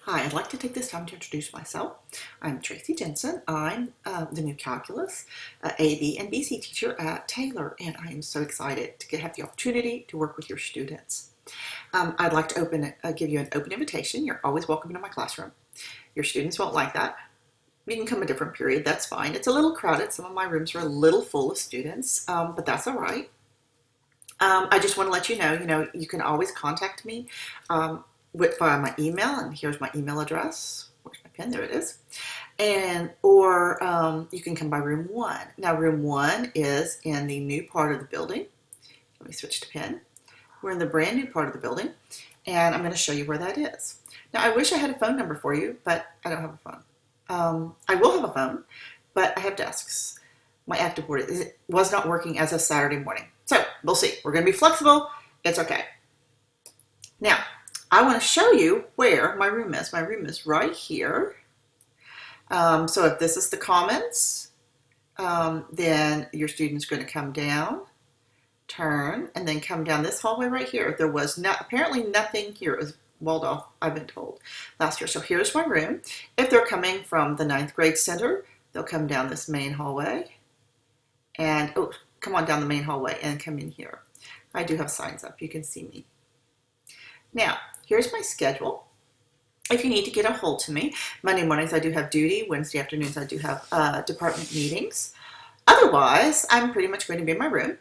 Hi, I'd like to take this time to introduce myself. I'm Tracy Jensen. I'm the new calculus A, B, and BC teacher at Taylor, and I am so excited to have the opportunity to work with your students. I'd like to give you an open invitation. You're always welcome into my classroom. Your students won't like that. You can come a different period, that's fine. It's a little crowded. Some of my rooms are a little full of students, but that's all right. I just want to let you know, you can always contact me via my email, and here's my email address. Where's my pen? There it is. Or you can come by room 1. Now, room 1 is in the new part of the building. Let me switch to pen. We're in the brand new part of the building, and I'm going to show you where that is. Now, I wish I had a phone number for you, but I don't have a phone. I will have a phone, but I have desks. My active board was not working as of Saturday morning. So we'll see. We're going to be flexible. It's okay. Now, I want to show you where my room is. My room is right here. So if this is the commons, then your student's going to come down, turn, and then come down this hallway right here. There was apparently nothing here. It was walled off, I've been told, last year. So here's my room. If they're coming from the 9th grade center, they'll come down this main hallway and come on down the main hallway and come in here. I do have signs up. You can see me. Now, here's my schedule. If you need to get a hold to me, Monday mornings I do have duty. Wednesday afternoons I do have department meetings. Otherwise, I'm pretty much going to be in my room.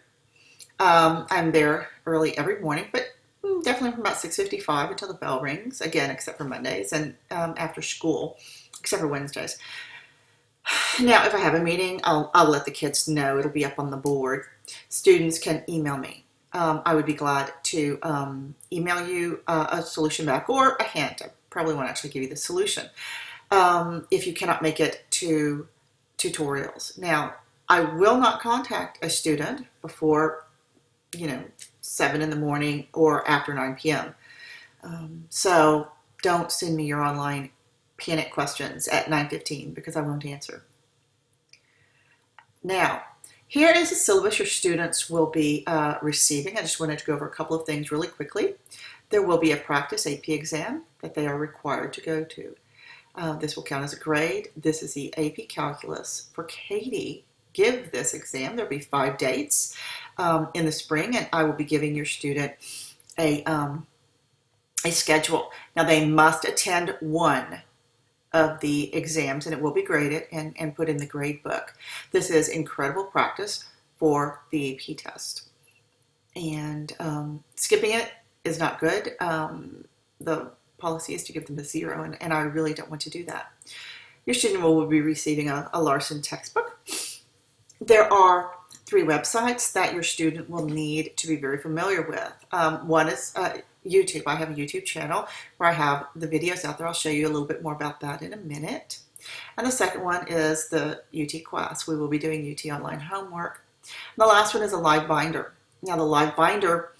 I'm there early every morning, but definitely from about 6:55 until the bell rings, again, except for Mondays, and after school, except for Wednesdays. Now, if I have a meeting, I'll let the kids know. It'll be up on the board. Students can email me. I would be glad to email you a solution back or a hint. I probably won't actually give you the solution if you cannot make it to tutorials. Now, I will not contact a student before 7 in the morning or after 9 p.m. So don't send me your online panic questions at 9:15 because I won't answer. Now, here is the syllabus your students will be receiving. I just wanted to go over a couple of things really quickly. There will be a practice AP exam that they are required to go to. This will count as a grade. This is the AP Calculus. For Katie, give this exam. There will be 5 dates in the spring, and I will be giving your student a schedule. Now, they must attend one of the exams, and it will be graded and put in the grade book. This is incredible practice for the AP test. And skipping it is not good. The policy is to give them a 0, and I really don't want to do that. Your student will be receiving a Larson textbook. There are 3 websites that your student will need to be very familiar with. One is YouTube. I have a YouTube channel where I have the videos out there. I'll show you a little bit more about that in a minute. And the second one is the UT class. We will be doing UT online homework. And the last one is a live binder. Now, the live binder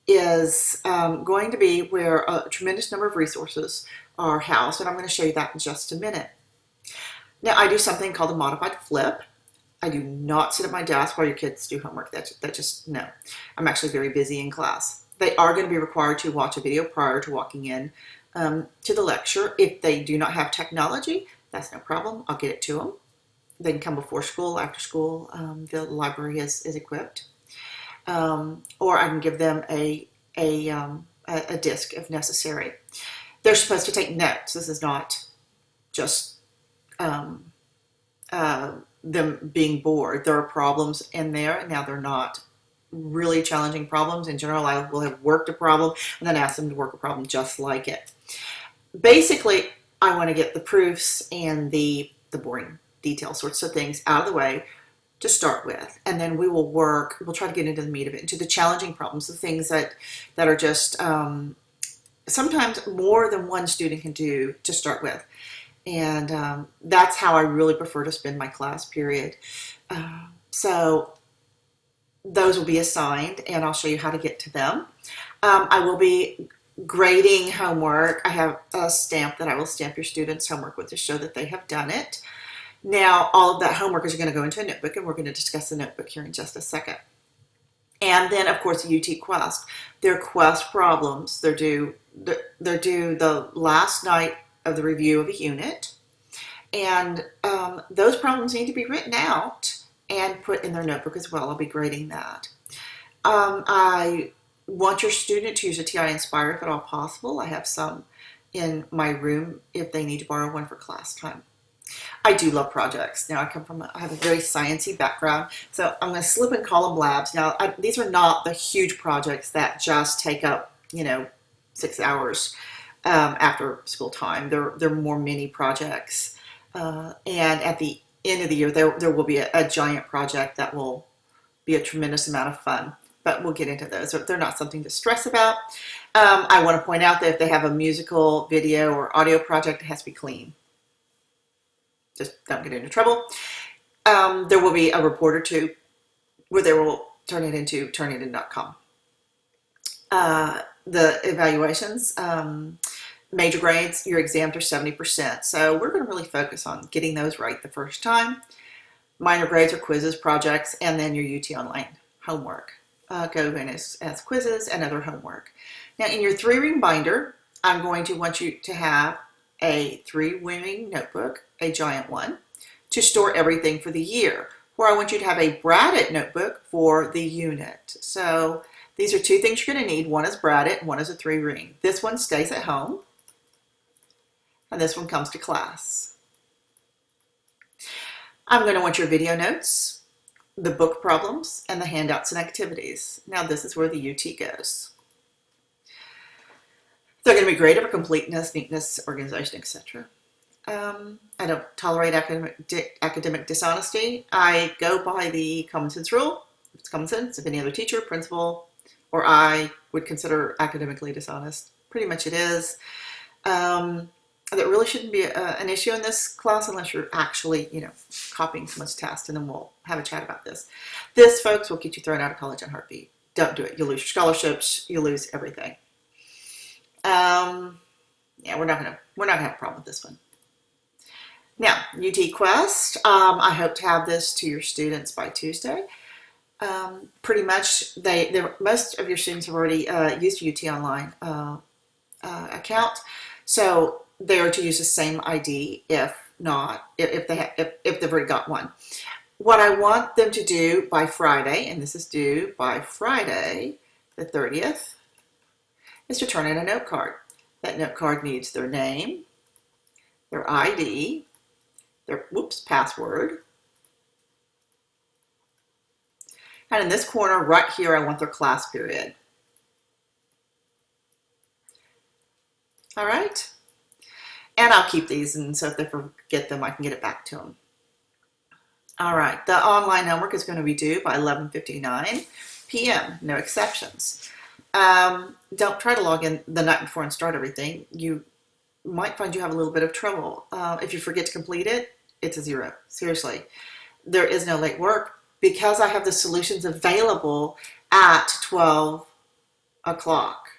is going to be where a tremendous number of resources are housed, and I'm going to show you that in just a minute. Now, I do something called a modified flip. I do not sit at my desk while your kids do homework. That just, no. I'm actually very busy in class. They are going to be required to watch a video prior to walking in to the lecture. If they do not have technology, that's no problem. I'll get it to them. They can come before school, after school. The library is equipped. Or I can give them a disc if necessary. They're supposed to take notes. This is not just them being bored. There are problems in there. Now, they're not really challenging problems. In general, I will have worked a problem and then ask them to work a problem just like it. Basically, I want to get the proofs and the boring detail sorts of things out of the way to start with, and then we'll try to get into the meat of it, into the challenging problems, the things that are just sometimes more than one student can do to start with. And that's how I really prefer to spend my class period. So those will be assigned, and I'll show you how to get to them. I will be grading homework. I have a stamp that I will stamp your students' homework with to show that they have done it. Now, all of that homework is going to go into a notebook, and we're going to discuss the notebook here in just a second. And then, of course, the UT Quest. Their Quest problems, they're due the last night of the review of a unit. And those problems need to be written out and put in their notebook as well. I'll be grading that. I want your student to use a TI Inspire if at all possible. I have some in my room if they need to borrow one for class time. I do love projects. Now, I have a very sciencey background, so I'm going to slip and call them labs. Now, these are not the huge projects that just take up, 6 hours after school time. They're more mini projects. And at the end of the year, there will be a giant project that will be a tremendous amount of fun. But we'll get into those. They're not something to stress about. I want to point out that if they have a musical, video, or audio project, it has to be clean. Just don't get into trouble. There will be a report or two where they will turn it into Turnitin.com. The evaluations, major grades, your exams are 70%. So we're going to really focus on getting those right the first time. Minor grades are quizzes, projects, and then your UT Online homework. Go in as quizzes and other homework. Now, in your 3-ring binder, I'm going to want you to have a 3-ring notebook, a giant one, to store everything for the year. Or I want you to have a bradded notebook for the unit. So these are 2 things you're going to need. One is bradded, one is a 3-ring. This one stays at home, and this one comes to class. I'm going to want your video notes, the book problems, and the handouts and activities. Now this is where the UT goes. They're going to be great for completeness, neatness, organization, etc. I don't tolerate academic dishonesty. I go by the common sense rule. It's common sense. If any other teacher, principal, or I would consider academically dishonest, pretty much it is. That really shouldn't be an issue in this class unless you're actually, copying someone's test, and then we'll have a chat about this. This, folks, will get you thrown out of college in a heartbeat. Don't do it. You'll lose your scholarships. You'll lose everything. Yeah, we're not gonna have a problem with this one. Now, UT Quest. I hope to have this to your students by Tuesday. Pretty much, most of your students have already used UT Online account, so they are to use the same ID. If not, if they've already got one. What I want them to do by Friday, and this is due by Friday the 30th, is to turn in a note card. That note card needs their name, their ID, their password, and in this corner right here, I want their class period. All right, and I'll keep these, and so if they forget them, I can get it back to them. All right, the online homework is going to be due by 11:59 p.m. No exceptions. Don't try to log in the night before and start everything. You might find you have a little bit of trouble. If you forget to complete it, it's a 0. Seriously, there is no late work because I have the solutions available at 12 o'clock.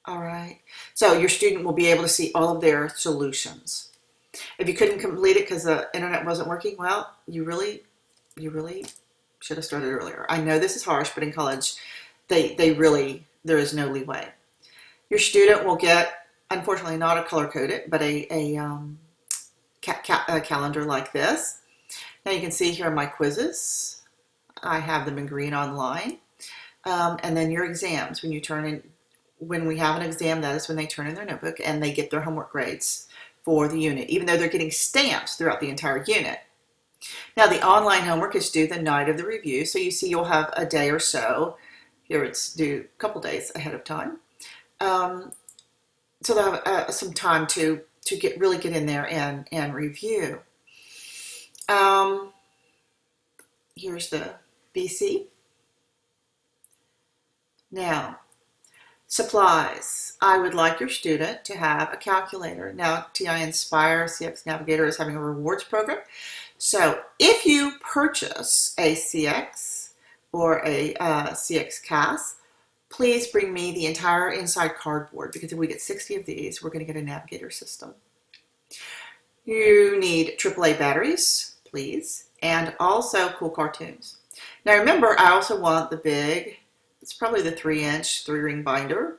All right, so your student will be able to see all of their solutions. If you couldn't complete it because the internet wasn't working, well, you really should have started earlier. I know this is harsh, but in college, there is no leeway. Your student will get, unfortunately, not a color-coded, but a calendar like this. Now you can see here are my quizzes. I have them in green online. And then your exams. When we have an exam, that is when they turn in their notebook and they get their homework grades for the unit, even though they're getting stamps throughout the entire unit. Now the online homework is due the night of the review, so you see you'll have a day or so. Here it's due a couple days ahead of time. So they'll have some time to really get in there and review. Here's the BC. Now, supplies. I would like your student to have a calculator. Now, TI Inspire CX Navigator is having a rewards program. So if you purchase a CX or a CX CAS, please bring me the entire inside cardboard, because if we get 60 of these, we're going to get a Navigator system. You need AAA batteries, please, and also cool cartoons. Now remember, I also want the big It's probably the 3-inch 3-ring binder.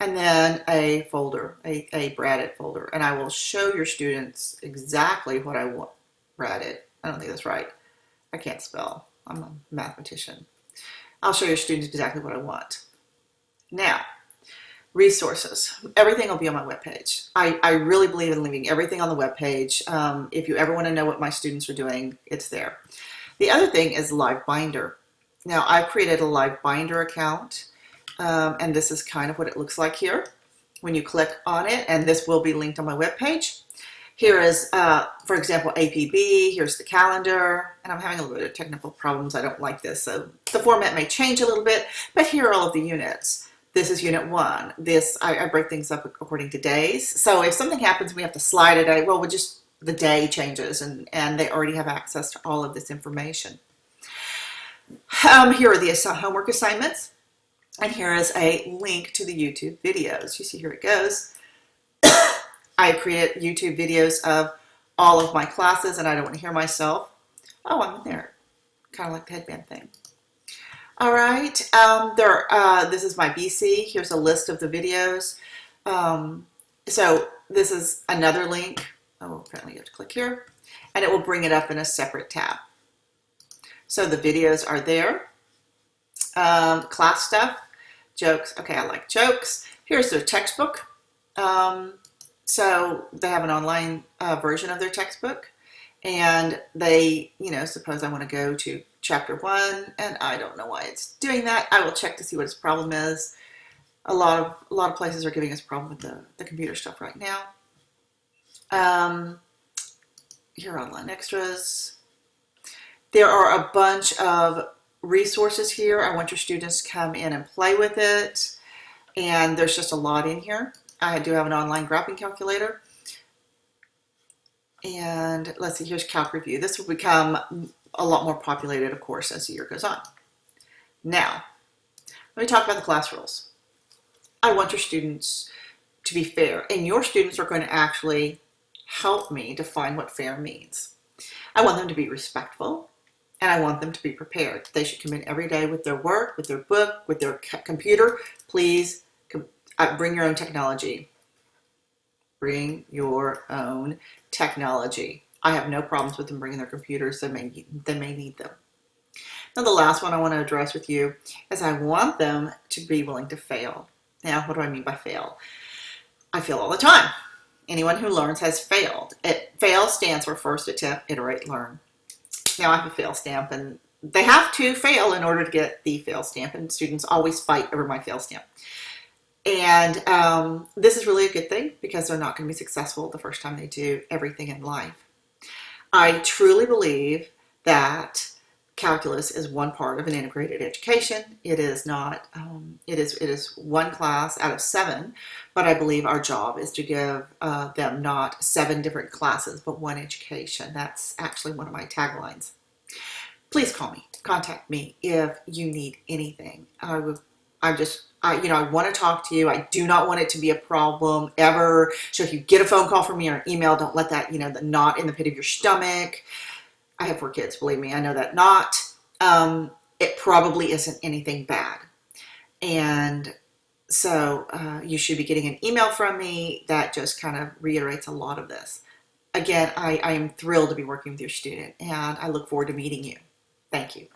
And then a folder, a bradded folder. And I will show your students exactly what I want. Bradded. I don't think that's right. I can't spell. I'm a mathematician. I'll show your students exactly what I want. Now, resources. Everything will be on my webpage. I really believe in leaving everything on the webpage. If you ever want to know what my students are doing, it's there. The other thing is Live Binder. Now, I've created a Live Binder account. And this is kind of what it looks like here when you click on it, and this will be linked on my webpage. Here is, for example, APB. Here's the calendar, and I'm having a little bit of technical problems. I don't like this, so the format may change a little bit, but here are all of the units. This is unit 1. This, I break things up according to days. So if something happens, we have to slide a day, well, the day changes, and they already have access to all of this information. Here are the homework assignments. And here is a link to the YouTube videos. You see, here it goes. I created YouTube videos of all of my classes, and I don't want to hear myself. Oh, I'm in there. Kind of like the headband thing. All right. This is my BC. Here's a list of the videos. So this is another link. Oh, apparently you have to click here. And it will bring it up in a separate tab. So the videos are there. Class stuff. Jokes. Okay, I like jokes. Here's their textbook. So they have an online version of their textbook, and they, suppose I want to go to chapter 1, and I don't know why it's doing that. I will check to see what its problem is. A lot of places are giving us a problem with the computer stuff right now. Here are online extras. There are a bunch of resources here. I want your students to come in and play with it, and there's just a lot in here. I do have an online graphing calculator, and let's see, here's Calc Review. This will become a lot more populated, of course, as the year goes on. Now, let me talk about the class rules. I want your students to be fair, and your students are going to actually help me define what fair means. I want them to be respectful, and I want them to be prepared. They should come in every day with their work, with their book, with their computer. Please bring your own technology. Bring your own technology. I have no problems with them bringing their computers. They may need them. Now, the last one I want to address with you is I want them to be willing to fail. Now, what do I mean by fail? I fail all the time. Anyone who learns has failed. Fail stands for first attempt, iterate, learn. Now, I have a fail stamp, and they have to fail in order to get the fail stamp, and students always fight over my fail stamp. And this is really a good thing because they're not going to be successful the first time they do everything in life. I truly believe that calculus is one part of an integrated education. It is not, it is one class out of 7, but I believe our job is to give them not 7 different classes, but one education. That's actually one of my taglines. Please call me, contact me if you need anything. I want to talk to you. I do not want it to be a problem ever. So if you get a phone call from me or an email, don't let that, the knot in the pit of your stomach. I have 4 kids, believe me, I know that knot. It probably isn't anything bad. And so you should be getting an email from me that just kind of reiterates a lot of this. Again, I am thrilled to be working with your student, and I look forward to meeting you. Thank you.